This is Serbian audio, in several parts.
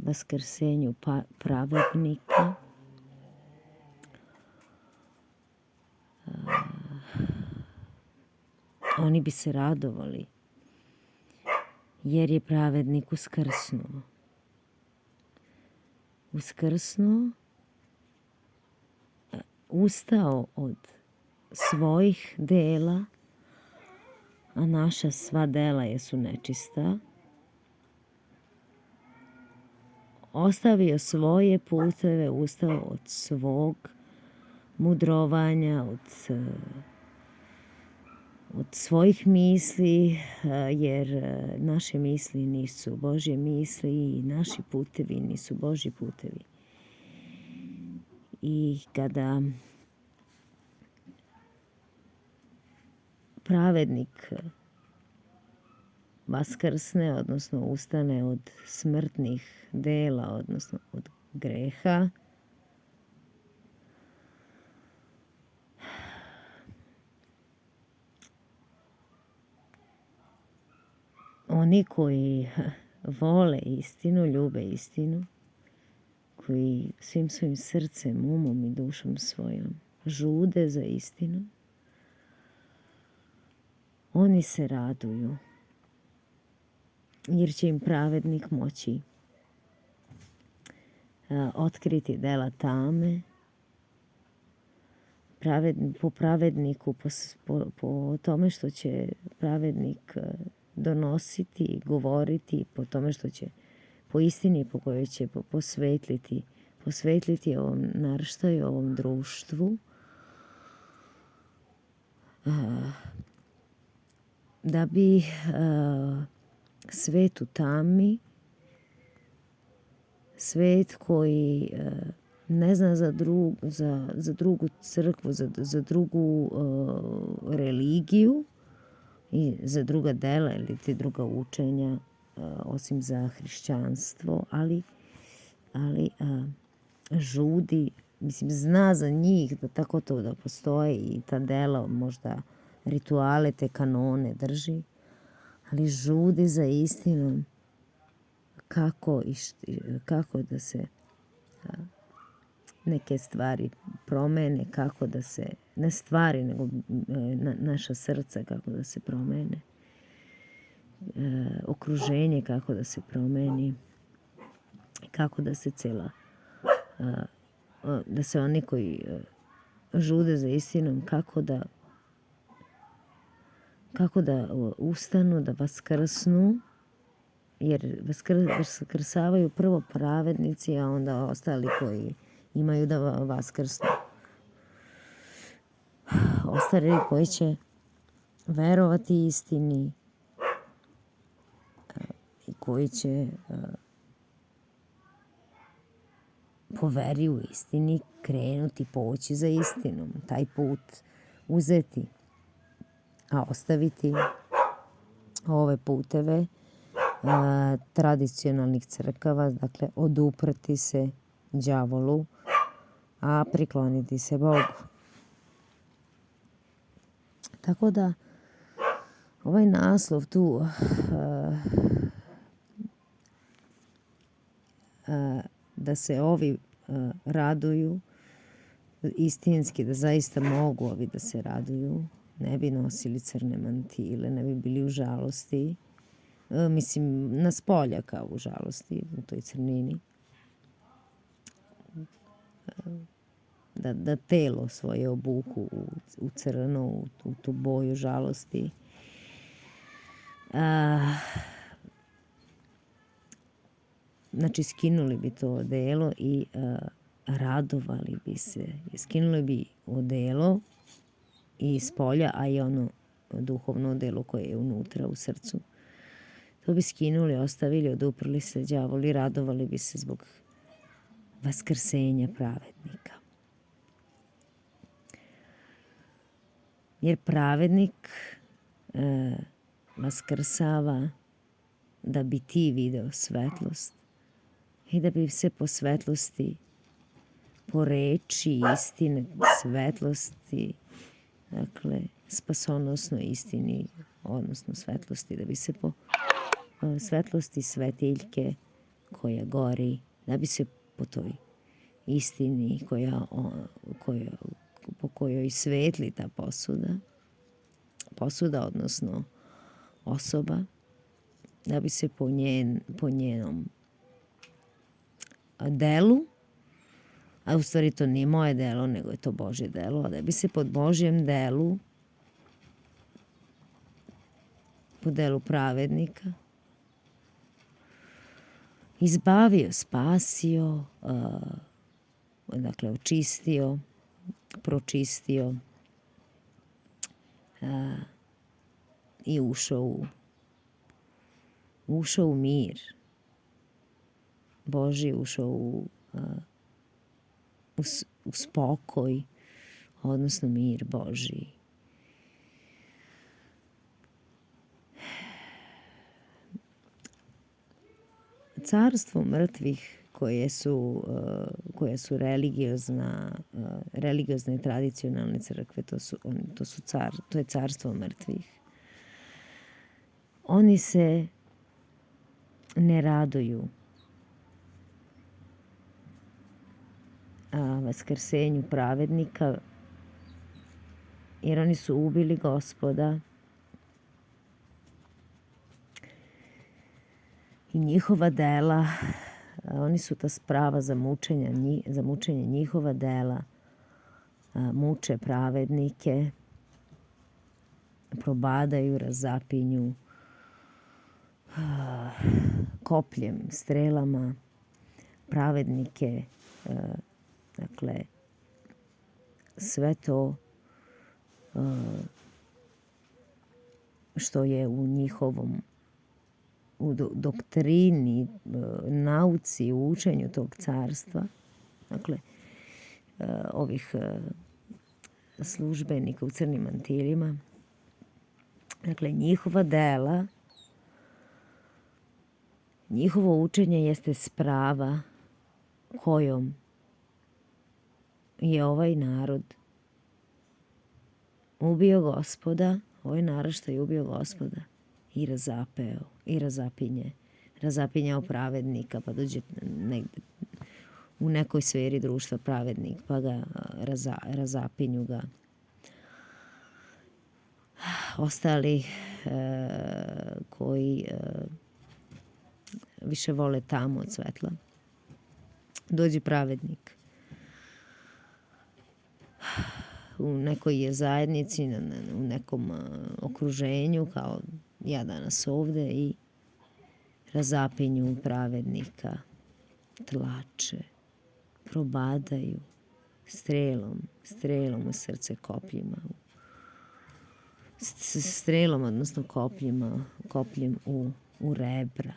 vaskrsenju pravednika. Oni bi se radovali jer je pravednik uskrsnuo. Uskrsnuo, ustao od svojih dela, a naša sva dela jesu nečista. Ostavio svoje puteve, ustao od svog mudrovanja, od svojih misli, jer naše misli nisu Božje misli i naši putevi nisu Božji putevi. I kada pravednik vaskrsne, odnosno ustane od smrtnih dela, odnosno od greha, oni koji vole istinu, ljube istinu, koji svim svojim srcem, umom i dušom svojom žude za istinu, oni se raduju, jer će im pravednik moći otkriti dela tame, po pravedniku, po tome što će pravednik donositi i govoriti, po tome što će, po istini po kojoj će posvetliti ovom naraštaju, ovom društvu, da bi svet u tami, svet koji ne zna za drugu crkvu, za drugu religiju i za druga dela ili ti druga učenja, osim za hrišćanstvo, ali žudi, mislim, zna za njih da tako to da postoje i ta dela, možda rituale, te kanone drži, ali žudi za istinom kako da se neke stvari promene, kako da se, ne stvari, nego naša srca kako da se promene, okruženje kako da se promeni, kako da se da se oni koji žude za istinom, kako da ustanu, da vaskrsnu, jer vaskrsavaju prvo pravednici, a onda ostali koji imaju da vaskrsnu. Ostali koji će verovati istini i koji će po veri u istini krenuti, poći za istinom, taj put uzeti, a ostaviti ove puteve tradicionalnih crkava, dakle oduprti se đavolu, a prikloniti se Bogu. Tako da ovaj naslov tu da se ovi raduju istinski, da zaista mogu ovi da se raduju, ne bi nosili crne mantile, ne bi bili u žalosti, mislim, na spolja kao u žalosti, u toj crnini, da telo svoje obuku u crno, u tu boju žalosti. Znači, skinuli bi to odelo i radovali bi se. Skinuli bi odelo i iz polja, a i ono duhovno odelo koje je unutra u srcu. To bi skinuli, ostavili, oduprli se đavoli i radovali bi se zbog vaskrsenja pravednika. Jer pravednik vaskrsava da bi ti video svetlost i da bi se po svetlosti, po reči istine, svetlosti, dakle, spasonosnoj istini, odnosno svetlosti, da bi se po svetlosti svetiljke koja gori, da bi se po toj istini po kojoj svetli ta posuda, odnosno osoba, da bi se po njenom delu, a u stvari to nije moje delo, nego je to Božje delo, da bi se po Božjem delu, po delu pravednika, izbavio, spasio, dakle očistio, pročistio i ušao u mir Božji, ušao u spokoj, odnosno mir Božji. Carstvo mrtvih koje su religiozne i tradicionalne crkve, to je carstvo mrtvih. Oni se ne raduju vaskrsenju pravednika, jer oni su ubili Gospoda i njihova dela, oni su ta sprava za mučenje njihova dela, muče pravednike, probadaju, razapinju kopljem, strelama pravednike, dakle sve to što je u njihovom u doktrini, nauci, u učenju tog carstva, dakle ovih službenika u crnim mantilima, dakle njihova dela, njihovo učenje jeste sprava kojom je ovaj narod ubio Gospoda, ovaj naraštaj ubio Gospoda i razapeo i razapinjao pravednika, pa dođe negde u nekoj sferi društva pravednik, pa ga razapinju ga ostali koji više vole tamo od svetla. Dođe pravednik u nekoj je zajednici, u nekom okruženju, kao ja danas ovde, i razapinju pravednika, tlače, probadaju strelom u srce, kopljima, strelom, odnosno kopljem u rebra.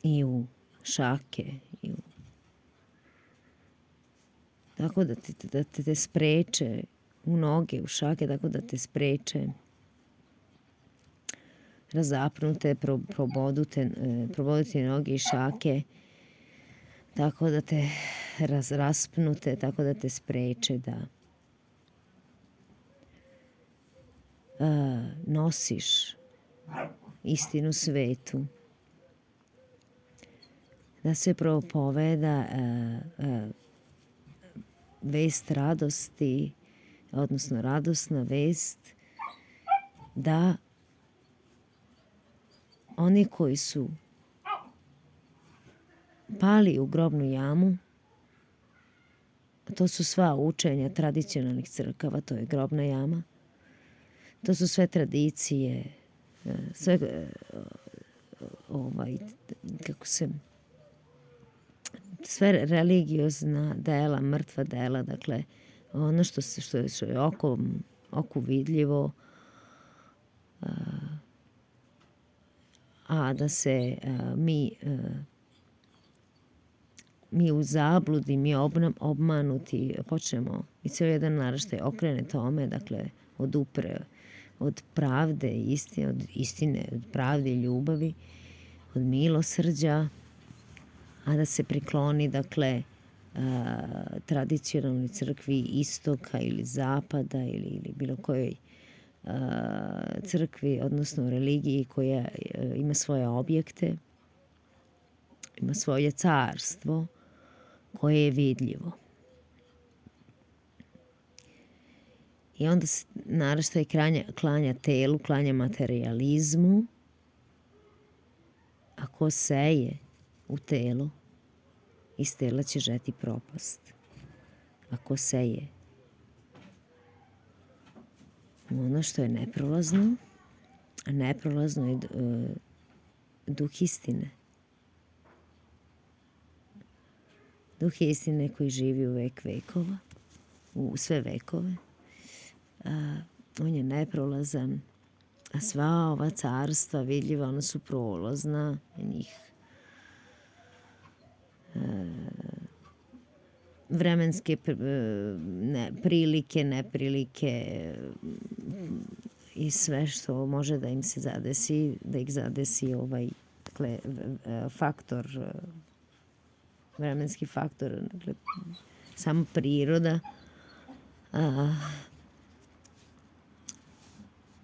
I u šake, tako da te spreče u noge, u šake, tako da te spreče, razapnute, probodute noge i šake, tako da te raspnute, tako da te spreče da nosiš istinu svetu, da se propoveda vest radosti, odnosno radosna vest, da oni koji su pali u grobnu jamu, to su sva učenja tradicionalnih crkava, to je grobna jama, to su sve tradicije, sve sve religiozna dela, mrtva dela, dakle ono što je oku vidljivo, a da se mi u zabludi, mi obmanuti počnemo i cijel jedan naraštaj okrene tome, dakle odupre od pravde i istine, od pravde i ljubavi, od milosrđa, a da se prikloni, dakle, tradicionalnoj crkvi istoka ili zapada ili bilo kojoj crkvi, odnosno religiji koja ima svoje objekte, ima svoje carstvo koje je vidljivo. I onda se naraštaj klanja telu, klanja materializmu, a ko seje u telo, iz tela će žeti propast. A ko seje ono što je neprolazno, a neprolazno je duh istine. Duh istine koji živi u vek vekova, u sve vekove. On je neprolazan, a sva ova carstva vidljiva, ona su prolazna, njih vremenske prilike, neprilike i sve što može da im se zadesi, da ih zadesi faktor, vremenski faktor, dakle, samo priroda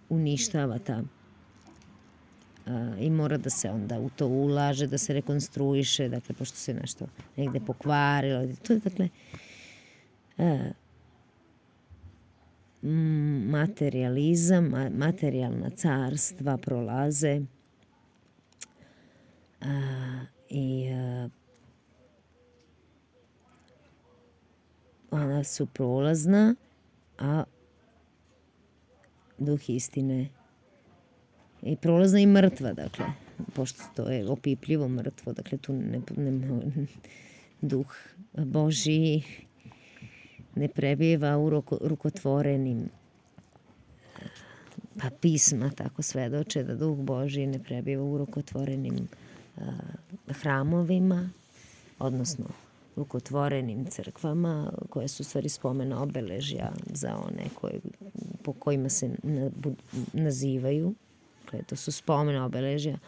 uništava ta i mora da se onda u to ulaže, da se rekonstruiše, dakle, pošto se nešto negde pokvarilo. To je, dakle, materializam, materijalna carstva prolaze i ona su prolazna, a duh istine i prolazna i mrtva, dakle, pošto to je opipljivo mrtvo, dakle, tu ne duh Božji ne prebijeva u rukotvorenim, pa pisma tako svedoče da duh Božji ne prebijeva u rukotvorenim hramovima, odnosno rukotvorenim crkvama, koje su u stvari spomen obeležja za one po kojima se nazivaju. Dakle, to su spomen obeležja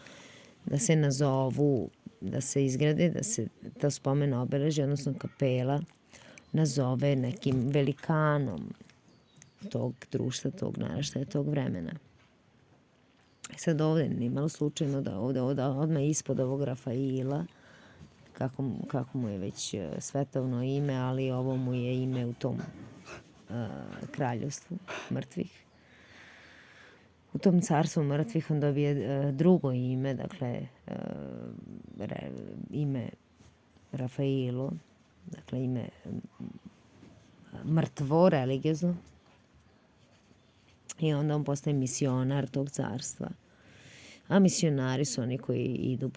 da se nazovu, da se izgrade, da se to spomen obeležja, odnosno kapela, nazove nekim velikanom tog društva, tog naraštaja, tog vremena. Sad ovde, nije malo slučajno da ovde odmah ispod ovog Rafaila, kako mu je već svetovno ime, ali ovo mu je ime u tom kraljevstvu mrtvih. U tom carstvu mrtvih on dobije drugo ime, dakle, ime Rafailo, dakle, ime mrtvo, religiozno. I onda on postaje misionar tog carstva. A misionari su oni koji idu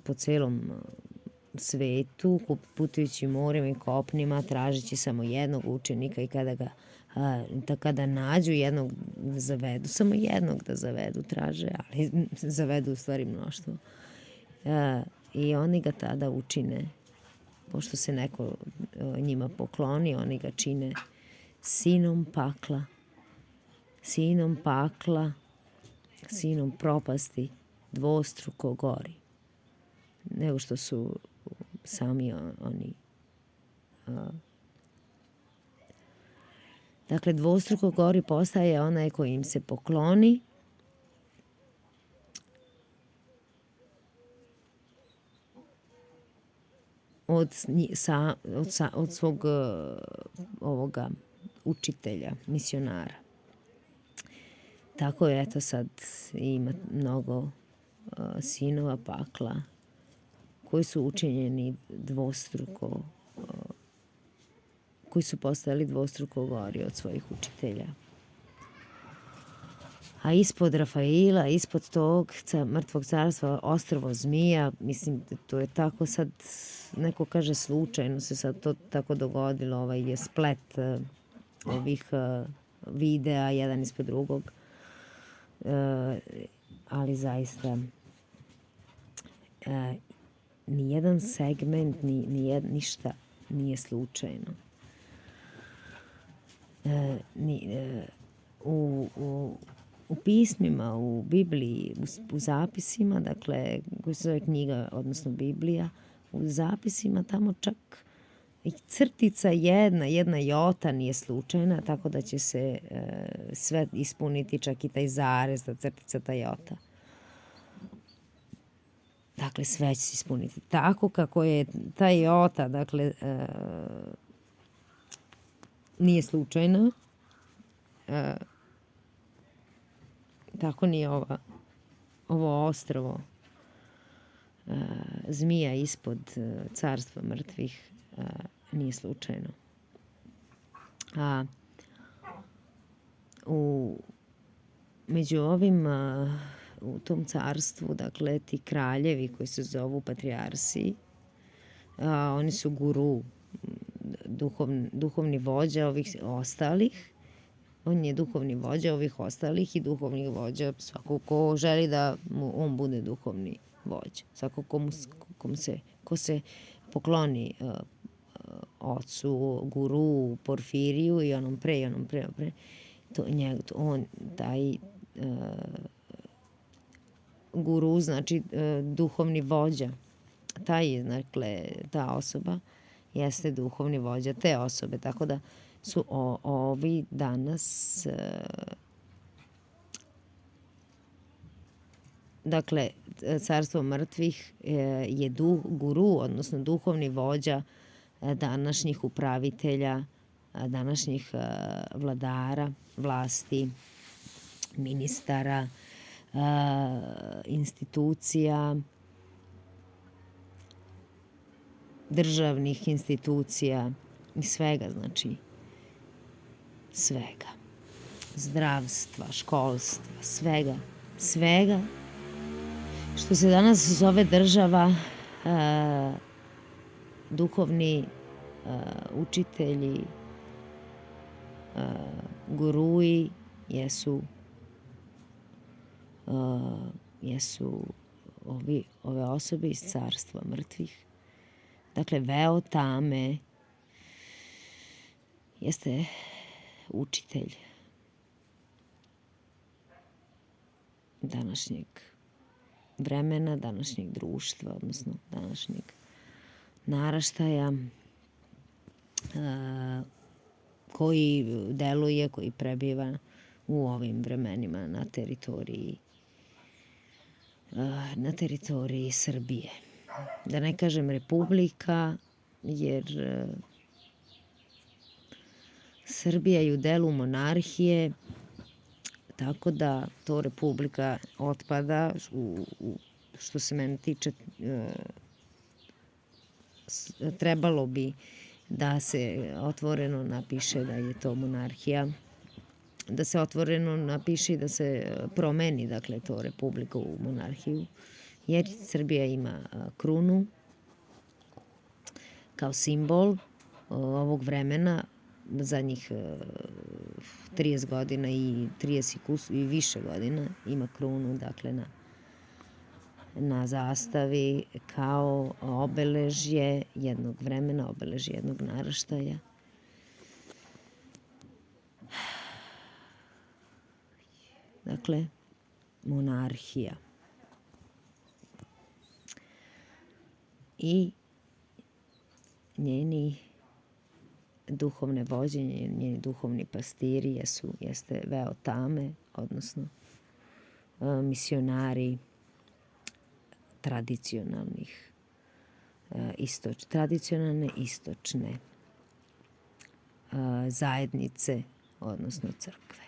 po celom svetu, putujući morima i kopnima, tražeći samo jednog učenika i kada nađu jednog da zavedu, samo jednog da zavedu traže, ali zavedu u stvari mnoštvo. I oni ga tada učine, pošto se neko njima pokloni, oni ga čine sinom pakla, sinom propasti, dvostruko gori, nego što su sami oni. Dakle, dvostruko gori postaje onaj koji im se pokloni, od svog ovoga učitelja, misionara. Tako je, eto sad ima mnogo sinova pakla koji su učinjeni dvostruko, koji su postajali dvostruko gori od svojih učitelja. A ispod Rafaila, ispod tog mrtvog carstva, ostrvo zmija, mislim, to je tako sad, neko kaže slučajno se sad to tako dogodilo, ovaj je splet ovih videa, jedan ispod drugog, ali zaista nijedan segment, ništa nije slučajno. U pismima, u Bibliji, u zapisima, dakle, koji se zove knjiga, odnosno Biblija, u zapisima tamo čak crtica jedna jota nije slučajna, tako da će se sve ispuniti, čak i taj zarez, ta crtica, ta jota. Dakle, sve će se ispuniti. Tako kako je ta jota, dakle, nije slučajna, tako ni ovo ostrvo zmija ispod carstva mrtvih nije slučajno. A među ovim, u tom carstvu, dakle, ti kraljevi koji se zovu patrijarsi, oni su guru, duhovni vođa ovih ostalih. On je duhovni vođa ovih ostalih i duhovni vođa svako ko želi da mu on bude duhovni vođa. Svako ko se pokloni ocu, guru, Porfiriju i onom pre, taj guru znači duhovni vođa. Dakle, ta osoba jeste duhovni vođa te osobe, tako da su ovi danas, dakle, carstvo mrtvih je guru, odnosno duhovni vođa današnjih upravitelja, današnjih vladara, vlasti, ministara, institucija, državnih institucija i svega, znači svega. Zdravstva, školstva, svega što se danas zove država, duhovni učitelji, guruji jesu ove osobe iz carstva mrtvih. Dakle, veo tame jeste učitelj današnjeg vremena, današnjeg društva, odnosno današnjeg naraštaja koji deluje, koji prebiva u ovim vremenima na teritoriji Srbije. Da ne kažem republika, jer Srbija je u delu monarhije, tako da to republika otpada, što se mene tiče, trebalo bi da se otvoreno napiše da je to monarhija, da se otvoreno napiše i da se promeni, dakle, to republika u monarhiju, jer Srbija ima krunu kao simbol ovog vremena, zadnjih 30 godina i 30 i više godina ima krunu, dakle, na zastavi kao obeležje jednog vremena, obeležje jednog naraštaja. Dakle, monarhija. I njeni duhovne vođe, njeni duhovni pastiri jeste veo tame, odnosno misionari tradicionalne istočne zajednice, odnosno crkve.